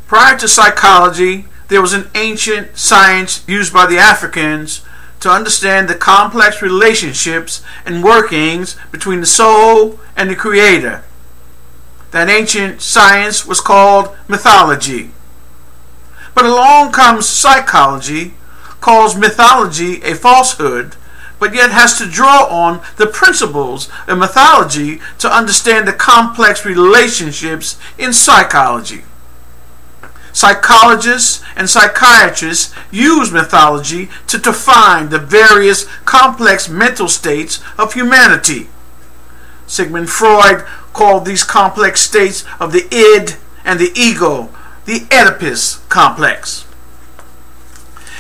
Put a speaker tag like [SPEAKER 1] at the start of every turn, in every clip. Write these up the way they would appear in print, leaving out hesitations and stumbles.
[SPEAKER 1] Prior to psychology, there was an ancient science used by the Africans to understand the complex relationships and workings between the soul and the Creator. That ancient science was called mythology. But along comes psychology, calls mythology a falsehood, but yet has to draw on the principles of mythology to understand the complex relationships in psychology. Psychologists and psychiatrists use mythology to define the various complex mental states of humanity. Sigmund Freud called these complex states of the id and the ego the Oedipus complex.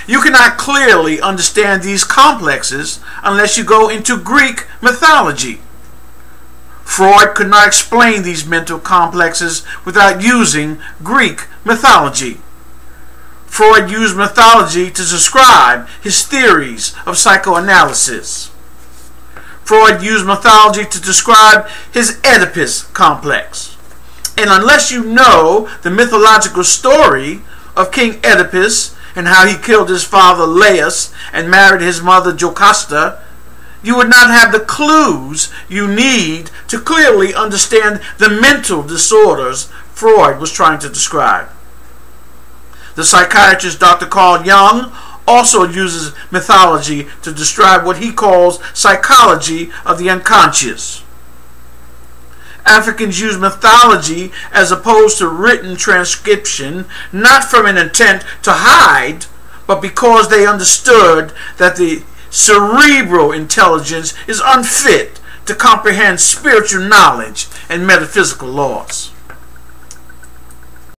[SPEAKER 1] You cannot clearly understand these complexes unless you go into Greek mythology. Freud could not explain these mental complexes without using Greek mythology. Freud used mythology to describe his theories of psychoanalysis. Freud used mythology to describe his Oedipus complex. And unless you know the mythological story of King Oedipus and how he killed his father Laius and married his mother Jocasta, you would not have the clues you need to clearly understand the mental disorders Freud was trying to describe. The psychiatrist Dr. Carl Jung also uses mythology to describe what he calls psychology of the unconscious. Africans use mythology as opposed to written transcription, not from an intent to hide, but because they understood that the cerebral intelligence is unfit to comprehend spiritual knowledge and metaphysical laws.